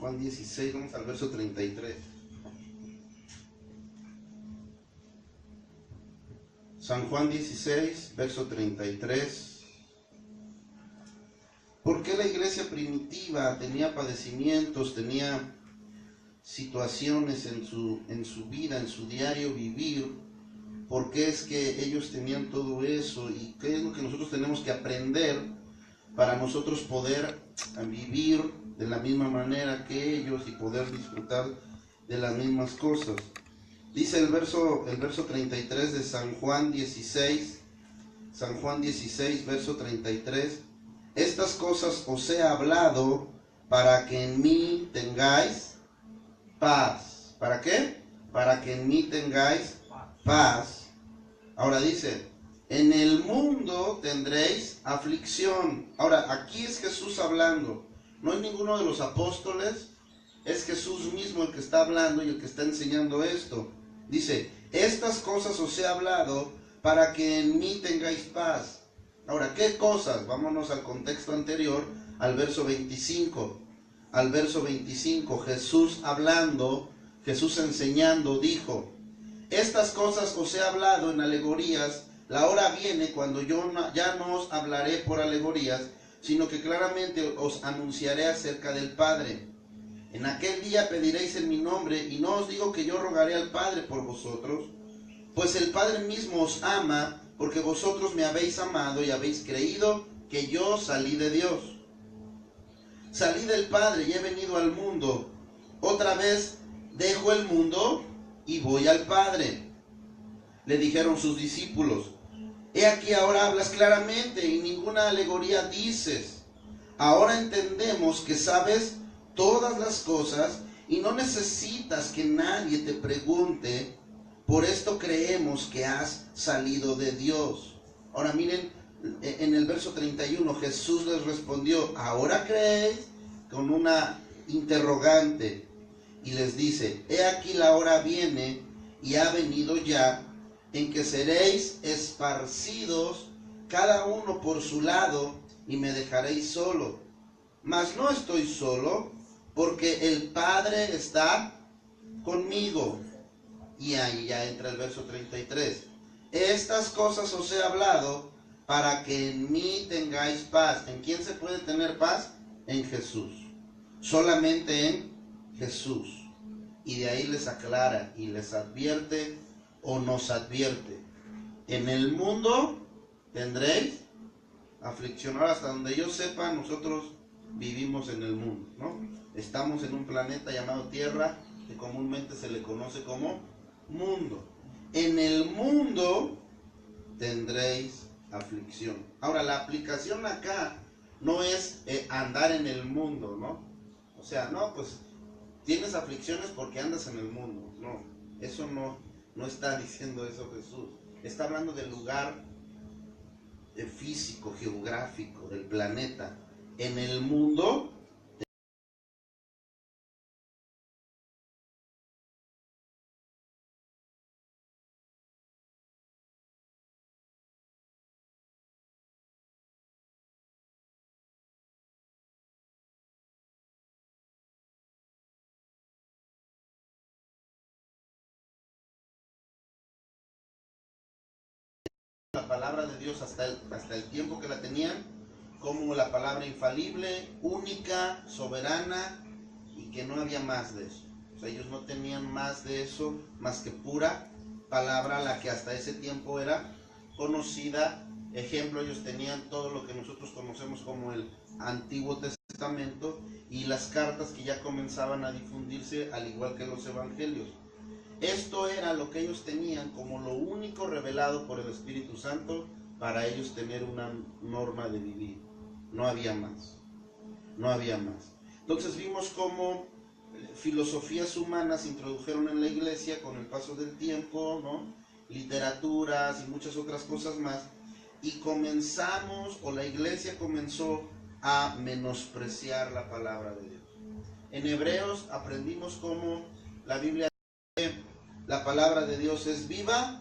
Juan 16, vamos al verso 33. San Juan 16, verso 33. ¿Por qué la iglesia primitiva tenía padecimientos, tenía situaciones en su vida, en su diario vivir? ¿Por qué es que ellos tenían todo eso? ¿Y qué es lo que nosotros tenemos que aprender para nosotros poder vivir de la misma manera que ellos y poder disfrutar de las mismas cosas? Dice el verso 33 de San Juan 16, verso 33. Estas cosas os he hablado para que en mí tengáis paz. ¿Para qué? Para que en mí tengáis paz. Ahora dice, en el mundo tendréis aflicción. Ahora, aquí es Jesús hablando. No es ninguno de los apóstoles, es Jesús mismo el que está hablando y el que está enseñando esto. Dice, estas cosas os he hablado para que en mí tengáis paz. Ahora, ¿qué cosas? Vámonos al contexto anterior, al verso 25. Al verso 25, Jesús hablando, Jesús enseñando, dijo, estas cosas os he hablado en alegorías, la hora viene cuando yo ya no os hablaré por alegorías, sino que claramente os anunciaré acerca del Padre. En aquel día pediréis en mi nombre, y no os digo que yo rogaré al Padre por vosotros, pues el Padre mismo os ama, porque vosotros me habéis amado y habéis creído que yo salí de Dios. Salí del Padre y he venido al mundo. Otra vez dejo el mundo y voy al Padre. Le dijeron sus discípulos, he aquí ahora hablas claramente y ninguna alegoría dices. Ahora entendemos que sabes todas las cosas y no necesitas que nadie te pregunte. Por esto creemos que has salido de Dios. Ahora miren, en el verso 31 Jesús les respondió, ¿ahora creéis? Con una interrogante. Y les dice, he aquí la hora viene y ha venido ya, en que seréis esparcidos cada uno por su lado y me dejaréis solo. Mas no estoy solo, porque el Padre está conmigo. Y ahí ya entra el verso 33. Estas cosas os he hablado para que en mí tengáis paz. ¿En quién se puede tener paz? En Jesús. Solamente en Jesús. Y de ahí les aclara y les advierte o nos advierte. En el mundo tendréis aflicción. Ahora, hasta donde yo sepa, nosotros vivimos en el mundo, ¿no? Estamos en un planeta llamado Tierra, que comúnmente se le conoce como mundo. En el mundo tendréis aflicción. Ahora, la aplicación acá no es andar en el mundo, ¿no? O sea, no, pues tienes aflicciones porque andas en el mundo. No, eso no está diciendo eso Jesús. Está hablando del lugar físico, geográfico, del planeta. En el mundo la palabra de Dios hasta el tiempo que la tenían como la palabra infalible, única, soberana y que no había más de eso. O sea, ellos no tenían más de eso, más que pura palabra, la que hasta ese tiempo era conocida. Ejemplo, ellos tenían todo lo que nosotros conocemos como el Antiguo Testamento y las cartas que ya comenzaban a difundirse, al igual que los evangelios. Esto era lo que ellos tenían como lo único revelado por el Espíritu Santo para ellos tener una norma de vivir. No había más. No había más. Entonces vimos cómo filosofías humanas se introdujeron en la iglesia con el paso del tiempo, ¿no? Literaturas y muchas otras cosas más. Y comenzamos, o la iglesia comenzó a menospreciar la palabra de Dios. En Hebreos aprendimos cómo la Biblia dice, la palabra de Dios es viva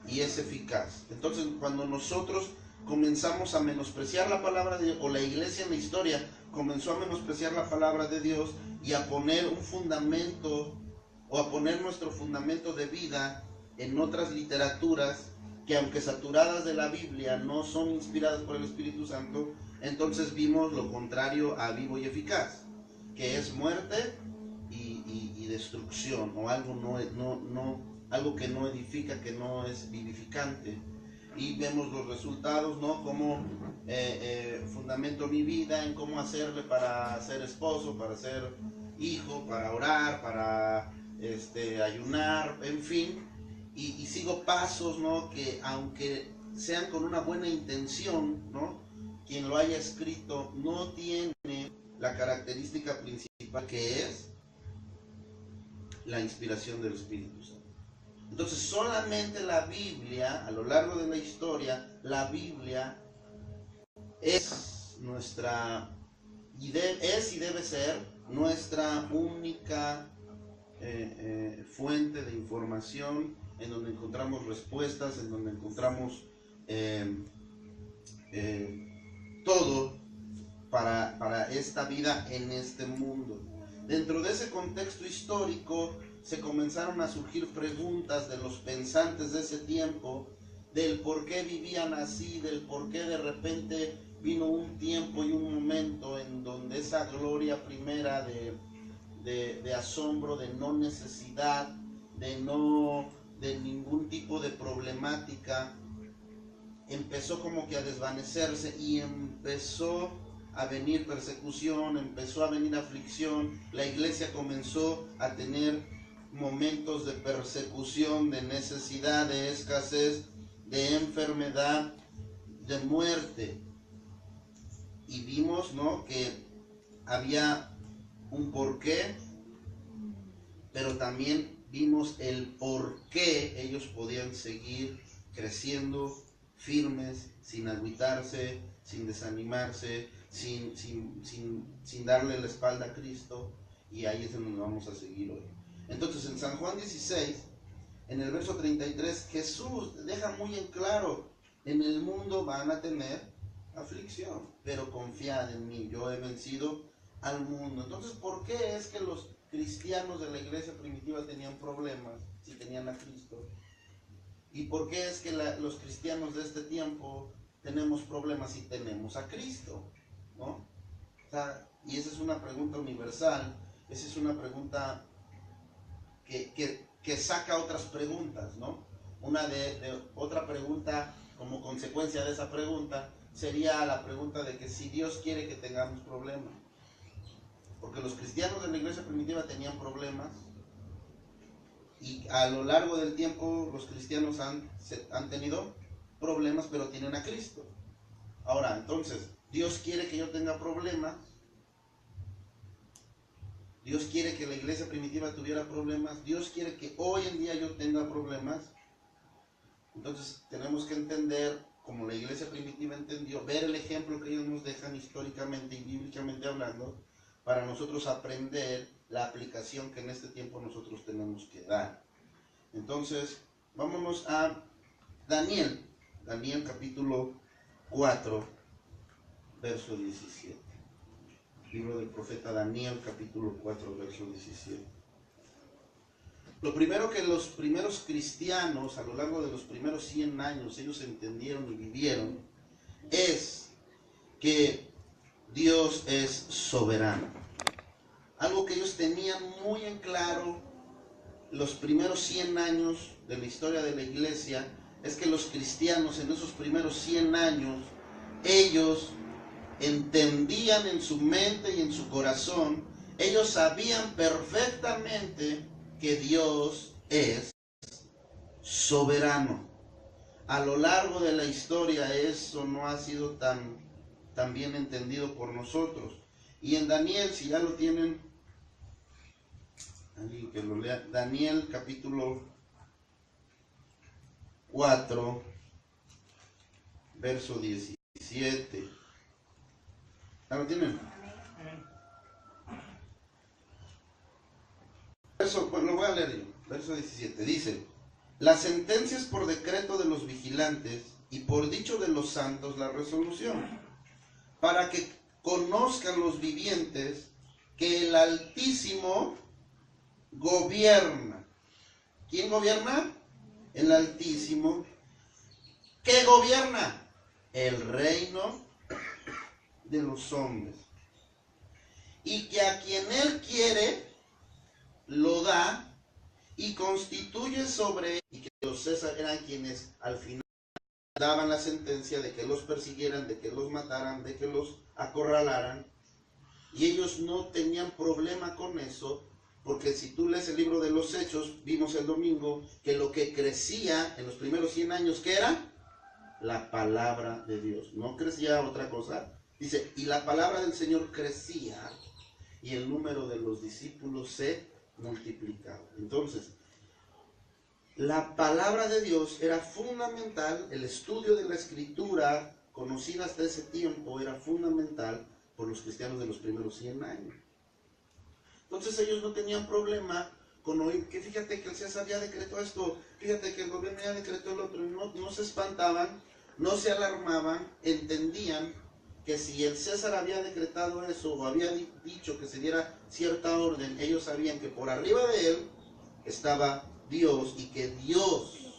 y es eficaz. Entonces, cuando nosotros comenzamos a menospreciar la palabra de Dios, o la iglesia en la historia comenzó a menospreciar la palabra de Dios y a poner un fundamento, o a poner nuestro fundamento de vida en otras literaturas que, aunque saturadas de la Biblia, no son inspiradas por el Espíritu Santo. Entonces vimos lo contrario a vivo y eficaz, que es muerte y destrucción, o algo algo que no edifica, que no es vivificante. Y vemos los resultados, ¿no? Cómo fundamento mi vida en cómo hacerle para ser esposo, para ser hijo, para orar, para ayunar, en fin. Y sigo pasos, ¿no? Que aunque sean con una buena intención, ¿no? Quien lo haya escrito no tiene la característica principal, que es la inspiración del Espíritu Santo. Entonces solamente la Biblia, a lo largo de la historia, la Biblia es nuestra, y debe ser nuestra única fuente de información, en donde encontramos respuestas, en donde encontramos todo para esta vida en este mundo. Dentro de ese contexto histórico se comenzaron a surgir preguntas de los pensantes de ese tiempo, del por qué vivían así, del por qué de repente vino un tiempo y un momento en donde esa gloria primera de asombro, de no necesidad, de ningún tipo de problemática, empezó como que a desvanecerse, y empezó a venir persecución, empezó a venir aflicción. La iglesia comenzó a tener momentos de persecución, de necesidad, de escasez, de enfermedad, de muerte. Y vimos, ¿no?, que había un porqué, pero también vimos el por qué ellos podían seguir creciendo firmes, sin agüitarse, sin desanimarse, sin darle la espalda a Cristo. Y ahí es donde vamos a seguir hoy. Entonces, en San Juan 16, en el verso 33, Jesús deja muy en claro: en el mundo van a tener aflicción, pero confiad en mí, yo he vencido al mundo. Entonces, ¿por qué es que los cristianos de la iglesia primitiva tenían problemas si tenían a Cristo? ¿Y por qué es que los cristianos de este tiempo tenemos problemas si tenemos a Cristo? ¿No? O sea, y esa es una pregunta universal, esa es una pregunta que saca otras preguntas, ¿no? Otra pregunta como consecuencia de esa pregunta sería la pregunta de que si Dios quiere que tengamos problemas. Porque los cristianos de la iglesia primitiva tenían problemas, y a lo largo del tiempo los cristianos han tenido problemas, pero tienen a Cristo. Ahora, entonces, ¿Dios quiere que yo tenga problemas? ¿Dios quiere que la iglesia primitiva tuviera problemas? ¿Dios quiere que hoy en día yo tenga problemas? Entonces tenemos que entender, como la iglesia primitiva entendió, ver el ejemplo que ellos nos dejan históricamente y bíblicamente hablando, para nosotros aprender la aplicación que en este tiempo nosotros tenemos que dar. Entonces, vámonos a Daniel capítulo 4, verso 17. Libro del profeta Daniel, capítulo 4, verso 17. Lo primero que los primeros cristianos, a lo largo de los primeros 100 años, ellos entendieron y vivieron, es que Dios es soberano. Algo que ellos tenían muy en claro los primeros 100 años de la historia de la iglesia, es que los cristianos en esos primeros 100 años, ellos entendían en su mente y en su corazón, ellos sabían perfectamente que Dios es soberano. A lo largo de la historia eso no ha sido tan bien entendido por nosotros. Y en Daniel, si ya lo tienen, alguien que lo lea, Daniel capítulo 4, verso 17. ¿Ya lo tienen? Lo voy a leer yo. Verso 17. Dice: las sentencias por decreto de los vigilantes y por dicho de los santos la resolución, para que conozcan los vivientes que el Altísimo gobierna. ¿Quién gobierna? El Altísimo. ¿Qué gobierna? El reino de los hombres. Y que a quien Él quiere, lo da y constituye sobre él. Y que los César eran quienes al final daban la sentencia de que los persiguieran, de que los mataran, de que los acorralaran. Y ellos no tenían problema con eso, porque si tú lees el libro de los Hechos, vimos el domingo que lo que crecía en los primeros 100 años, ¿qué era? La palabra de Dios. No crecía otra cosa. Dice, y la palabra del Señor crecía y el número de los discípulos se multiplicaba. Entonces, la palabra de Dios era fundamental, el estudio de la Escritura, conocida hasta ese tiempo, era fundamental por los cristianos de los primeros 100 años. Entonces ellos no tenían problema con oír que fíjate que el César ya decretó esto, fíjate que el gobierno ya decretó el otro, y no se espantaban, no se alarmaban, entendían que si el César había decretado eso o había dicho que se diera cierta orden, ellos sabían que por arriba de él estaba Dios y que Dios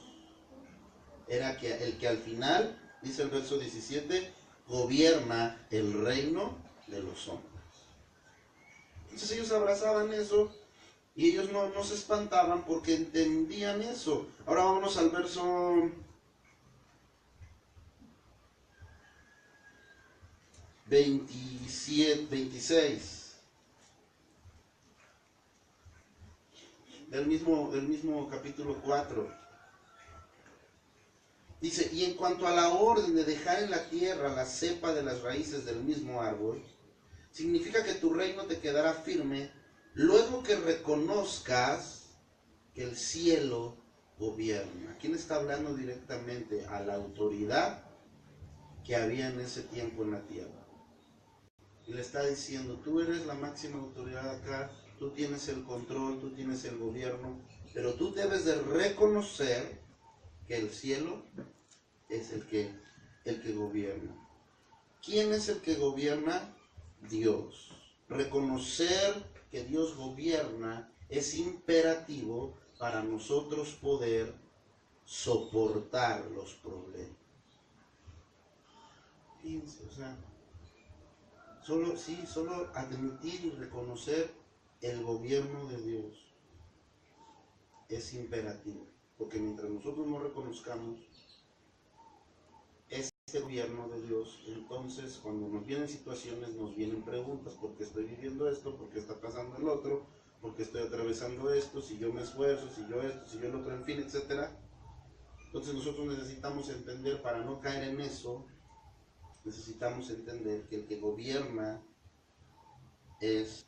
era el que al final, dice el verso 17, gobierna el reino de los hombres. Entonces ellos abrazaban eso y ellos no se espantaban porque entendían eso. Ahora vámonos al verso 26 del mismo capítulo 4. Dice, y en cuanto a la orden de dejar en la tierra la cepa de las raíces del mismo árbol, significa que tu reino te quedará firme luego que reconozcas que el cielo gobierna. ¿Quién está hablando directamente? A la autoridad que había en ese tiempo en la tierra. Y le está diciendo, tú eres la máxima autoridad acá, tú tienes el control, tú tienes el gobierno, pero tú debes de reconocer que el cielo es el que gobierna. ¿Quién es el que gobierna? Dios. Reconocer que Dios gobierna es imperativo para nosotros poder soportar los problemas. Fíjense, o sea, solo admitir y reconocer el gobierno de Dios es imperativo, porque mientras nosotros no reconozcamos este gobierno de Dios, entonces cuando nos vienen situaciones, nos vienen preguntas: ¿por qué estoy viviendo esto? ¿Por qué está pasando el otro? ¿Por qué estoy atravesando esto? Si yo me esfuerzo, si yo esto, si yo el otro, en fin, etcétera. Entonces nosotros necesitamos entender, para no caer en eso, necesitamos entender que el que gobierna es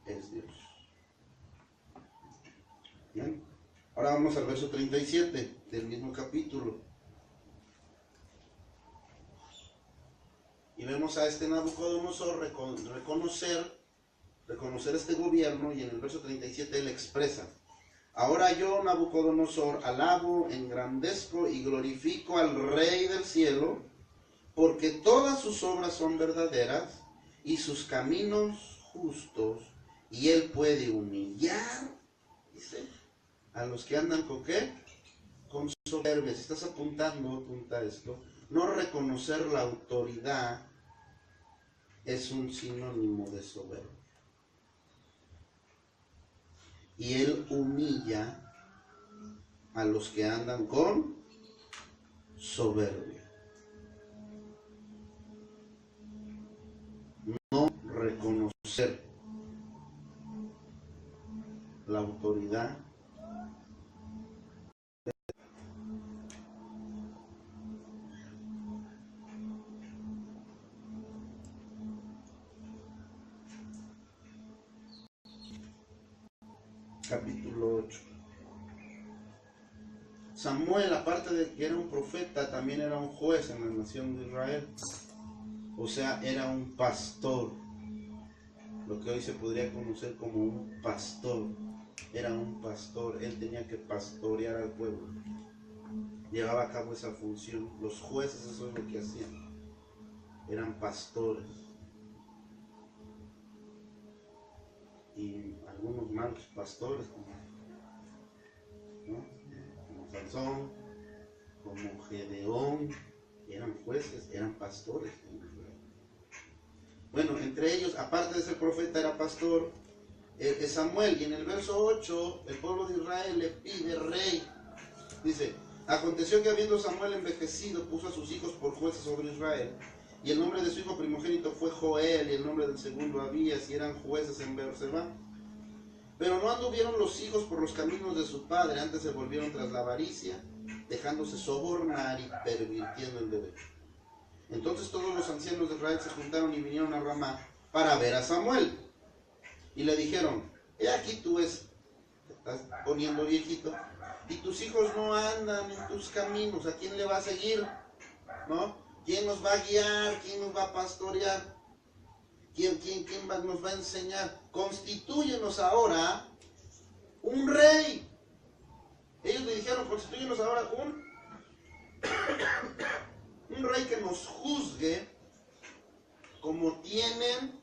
Dios. Bien. Ahora vamos al verso 37 del mismo capítulo. Y vemos a este Nabucodonosor reconocer este gobierno, y en el verso 37 él expresa: ahora yo, Nabucodonosor, alabo, engrandezco y glorifico al Rey del cielo, porque todas sus obras son verdaderas y sus caminos justos, y él puede humillar, dice, a los que andan con ¿qué? Con soberbia. Si estás apunta esto. No reconocer la autoridad es un sinónimo de soberbia. Y él humilla a los que andan con soberbia. No reconocer la autoridad capítulo 8. Samuel, aparte de que era un profeta, también era un juez en la nación de Israel. O sea, era un pastor. Lo que hoy se podría conocer como un pastor. Era un pastor. Él tenía que pastorear al pueblo. llevaba a cabo esa función. Los jueces eso es lo que hacían. Eran pastores. Y algunos malos pastores, como Sansón, como Gedeón, eran jueces, eran pastores. Bueno, entre ellos, aparte de ser profeta, era pastor Samuel. Y en el verso 8, el pueblo de Israel le pide rey. Dice: aconteció que habiendo Samuel envejecido, puso a sus hijos por jueces sobre Israel. Y el nombre de su hijo primogénito fue Joel, y el nombre del segundo Abías, y eran jueces en Beerseba. Pero no anduvieron los hijos por los caminos de su padre, antes se volvieron tras la avaricia, dejándose sobornar y pervirtiendo el derecho. Entonces todos los ancianos de Israel se juntaron y vinieron a Ramá para ver a Samuel. Y le dijeron: he aquí tú te estás poniendo viejito, y tus hijos no andan en tus caminos. ¿A quién le va a seguir? ¿No? ¿Quién nos va a guiar? ¿Quién nos va a pastorear? ¿Quién nos va a enseñar? Constitúyenos ahora un rey. Ellos le dijeron: constitúyenos ahora un rey que nos juzgue como tienen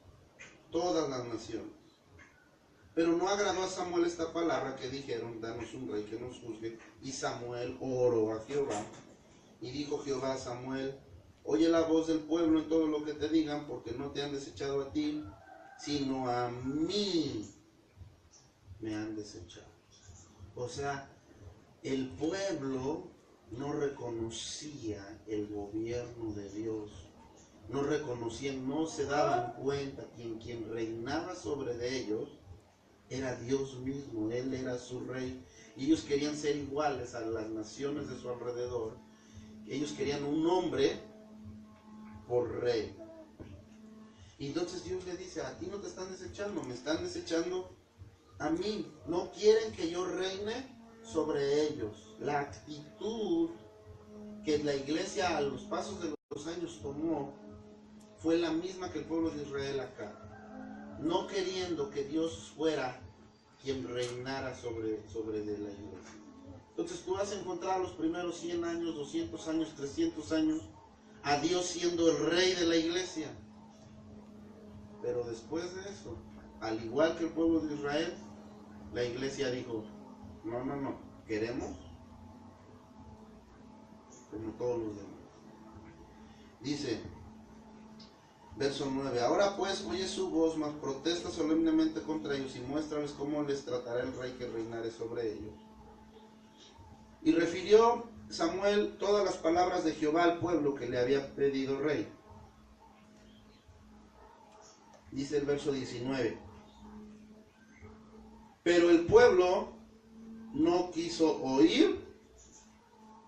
todas las naciones. Pero no agradó a Samuel esta palabra que dijeron: danos un rey que nos juzgue. Y Samuel oró a Jehová. Y dijo Jehová a Samuel: oye la voz del pueblo en todo lo que te digan, porque no te han desechado a ti, sino a mí me han desechado. O sea, el pueblo no reconocía el gobierno de Dios. No reconocían, no se daban cuenta que quien reinaba sobre ellos era Dios mismo. Él era su rey. Y ellos querían ser iguales a las naciones de su alrededor. Ellos querían un hombre por rey. Y entonces Dios le dice: a ti no te están desechando, me están desechando a mí. No quieren que yo reine sobre ellos. La actitud que la iglesia a los pasos de los años tomó fue la misma que el pueblo de Israel acá, no queriendo que Dios fuera quien reinara sobre de la iglesia. Entonces tú vas a encontrar los primeros 100 años, 200 años, 300 años a Dios siendo el rey de la iglesia. Pero después de eso, al igual que el pueblo de Israel, la iglesia dijo: no, queremos como todos los demás. Dice, verso 9: ahora pues oye su voz, mas protesta solemnemente contra ellos y muéstrales cómo les tratará el rey que reinare sobre ellos. Y refirió Samuel todas las palabras de Jehová al pueblo que le había pedido rey. Dice el verso 19: pero el pueblo no quiso oír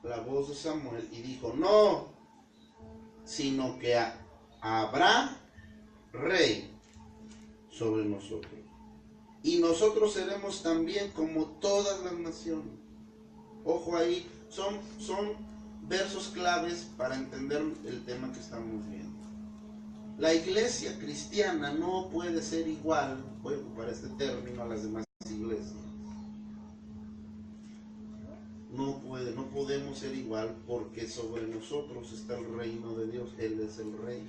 la voz de Samuel y dijo: no, sino que habrá rey sobre nosotros, y nosotros seremos también como todas las naciones. Ojo ahí, son versos claves para entender el tema que estamos viendo. La iglesia cristiana no puede ser igual, voy a ocupar este término, a las demás iglesias. No podemos ser igual, porque sobre nosotros está el reino de Dios. Él es el rey.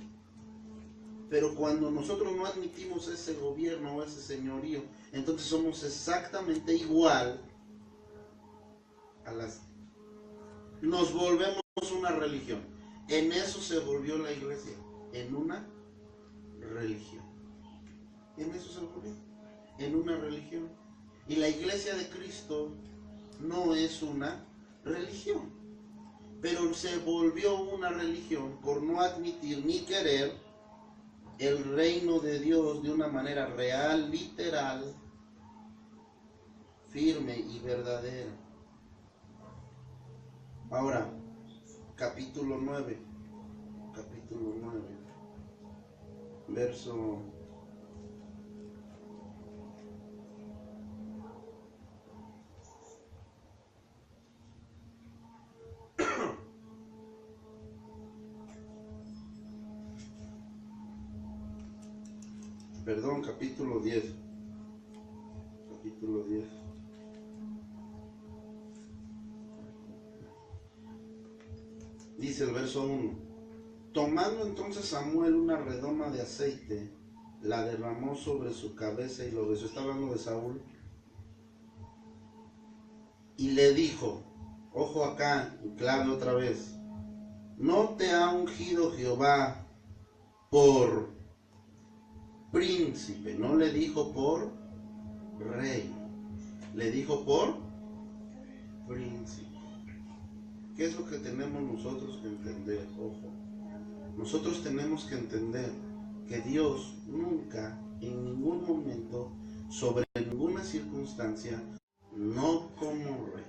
Pero cuando nosotros no admitimos ese gobierno o ese señorío, entonces somos exactamente igual a nos volvemos una religión. En eso se volvió la iglesia, en una religión. En eso se volvió, en una religión. Y la iglesia de Cristo no es una religión, pero se volvió una religión por no admitir ni querer el reino de Dios de una manera real, literal, firme y verdadera. Ahora, capítulo 9, verso 10. Capítulo 10. Dice el verso 1. Tomando entonces Samuel una redoma de aceite, la derramó sobre su cabeza y lo besó. Está hablando de Saúl. Y le dijo, ojo acá, clave otra vez, no te ha ungido Jehová por príncipe, no le dijo por rey, le dijo por príncipe. ¿Qué es lo que tenemos nosotros que entender? Ojo, nosotros tenemos que entender que Dios nunca, en ningún momento, sobre ninguna circunstancia, no como rey.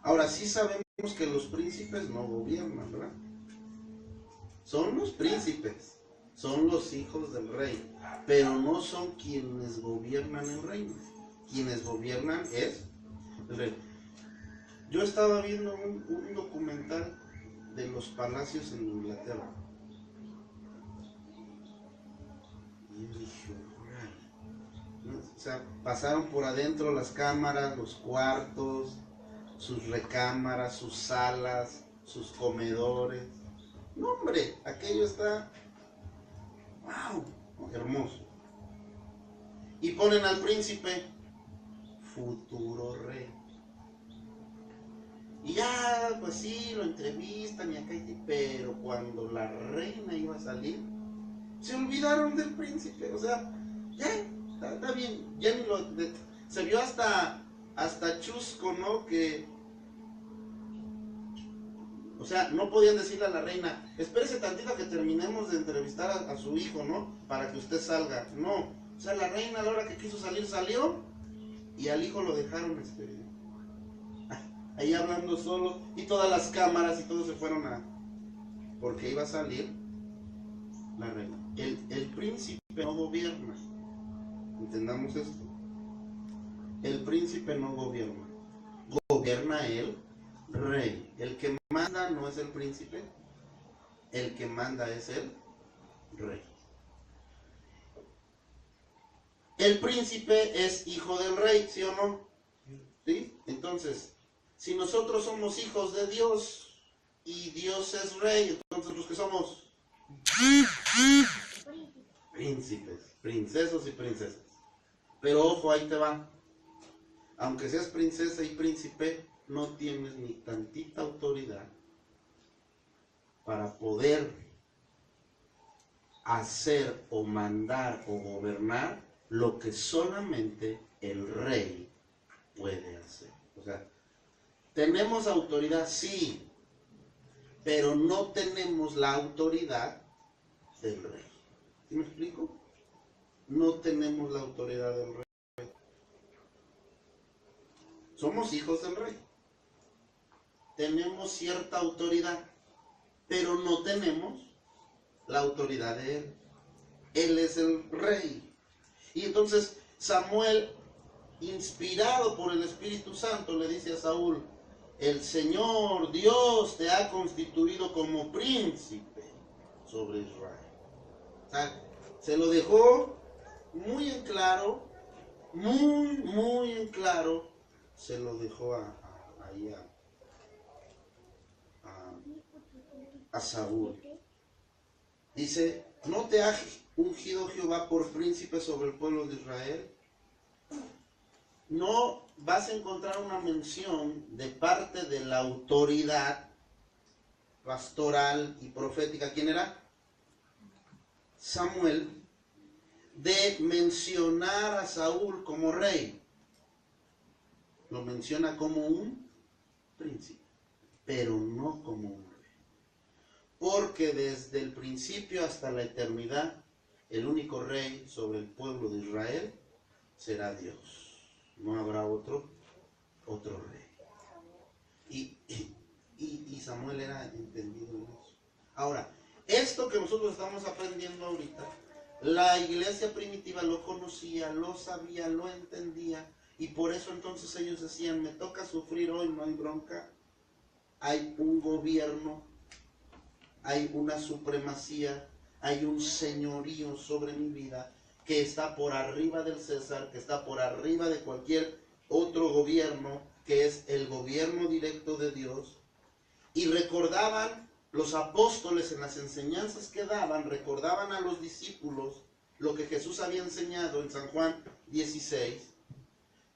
Ahora sí sabemos que los príncipes no gobiernan, ¿verdad? Son los príncipes, son los hijos del rey, pero no son quienes gobiernan el reino. Quienes gobiernan es el rey. Yo estaba viendo un documental de los palacios en Inglaterra. Y yo dije, ¿no? O sea, pasaron por adentro las cámaras, los cuartos, sus recámaras, sus salas, sus comedores. No, hombre, aquello está, wow, hermoso. Y ponen al príncipe, futuro rey. Y ya, pues sí, lo entrevistan y acá, pero cuando la reina iba a salir, se olvidaron del príncipe. O sea, ya, está bien, ya ni lo... se vio hasta chusco, ¿no? Que... O sea, no podían decirle a la reina, espérese tantito que terminemos de entrevistar a su hijo, ¿no? Para que usted salga. No, o sea, la reina a la hora que quiso salir, salió, y al hijo lo dejaron ahí hablando solo, y todas las cámaras y todo se fueron porque iba a salir la reina. El príncipe no gobierna, entendamos esto. El príncipe no gobierna, gobierna el rey. El que manda no es el príncipe, el que manda es el rey. El príncipe es hijo del rey, ¿sí o no? ¿Sí? Entonces, si nosotros somos hijos de Dios y Dios es rey, entonces los que somos príncipes, princesos y princesas. Pero ojo, ahí te va. Aunque seas princesa y príncipe, no tienes ni tantita autoridad para poder hacer o mandar o gobernar lo que solamente el rey puede hacer. O sea, tenemos autoridad, sí, pero no tenemos la autoridad del rey. ¿Sí me explico? No tenemos la autoridad del rey. Somos hijos del rey. Tenemos cierta autoridad, pero no tenemos la autoridad de él. Él es el rey. Y entonces Samuel, inspirado por el Espíritu Santo, le dice a Saúl, el Señor Dios te ha constituido como príncipe sobre Israel. O sea, se lo dejó muy en claro, muy en claro, se lo dejó ahí a Saúl. Dice, ¿no te ha ungido Jehová por príncipe sobre el pueblo de Israel? No vas a encontrar una mención de parte de la autoridad pastoral y profética. ¿Quién era? Samuel, de mencionar a Saúl como rey. Lo menciona como un príncipe, pero no como un rey. Porque desde el principio hasta la eternidad, el único rey sobre el pueblo de Israel será Dios. No habrá otro rey. Y Samuel era entendido en eso. Ahora, esto que nosotros estamos aprendiendo ahorita, la iglesia primitiva lo conocía, lo sabía, lo entendía, y por eso entonces ellos decían, me toca sufrir hoy, no hay bronca, hay un gobierno, hay una supremacía, hay un señorío sobre mi vida, que está por arriba del César, que está por arriba de cualquier otro gobierno, que es el gobierno directo de Dios. Y recordaban los apóstoles en las enseñanzas que daban, recordaban a los discípulos lo que Jesús había enseñado en San Juan 16,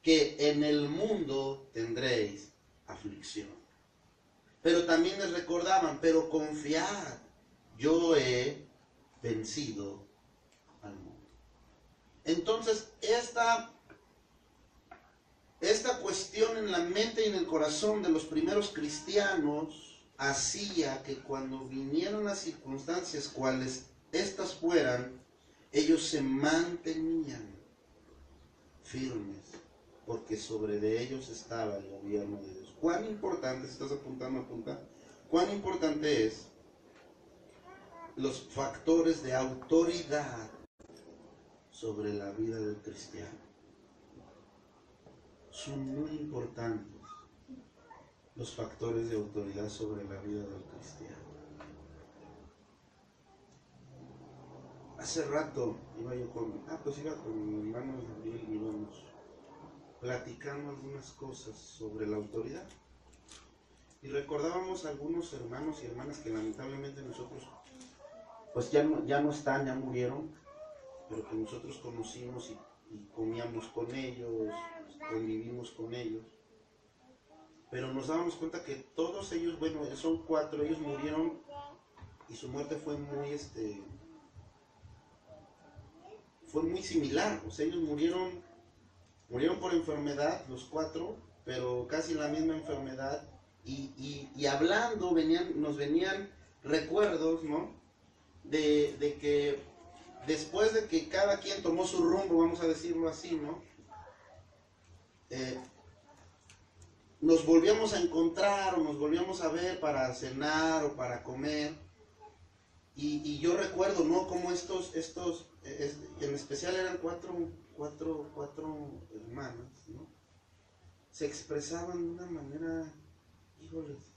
que en el mundo tendréis aflicción. Pero también les recordaban, pero confiad, yo he vencido al mundo. Entonces, esta cuestión en la mente y en el corazón de los primeros cristianos hacía que cuando vinieran las circunstancias cuales estas fueran, ellos se mantenían firmes, porque sobre de ellos estaba el gobierno de Dios. ¿Cuán importante, si estás apuntando, apunta, cuán importante es los factores de autoridad sobre la vida del cristiano? Son muy importantes los factores de autoridad sobre la vida del cristiano. Hace rato iba con mi hermano Gabriel y íbamos platicando algunas cosas sobre la autoridad. Y recordábamos a algunos hermanos y hermanas que lamentablemente nosotros, pues ya no están, ya murieron, pero que nosotros conocimos y comíamos con ellos, convivimos con ellos. Pero nos dábamos cuenta que todos ellos, bueno, son 4, ellos murieron y su muerte fue muy similar. O sea, ellos murieron por enfermedad, los 4, pero casi la misma enfermedad. Y hablando, nos venían recuerdos, ¿no? De que después de que cada quien tomó su rumbo, vamos a decirlo así, ¿no? Nos volvíamos a encontrar o nos volvíamos a ver para cenar o para comer. Y yo recuerdo, ¿no? Como estos en especial eran cuatro hermanas, ¿no? Se expresaban de una manera, híjoles,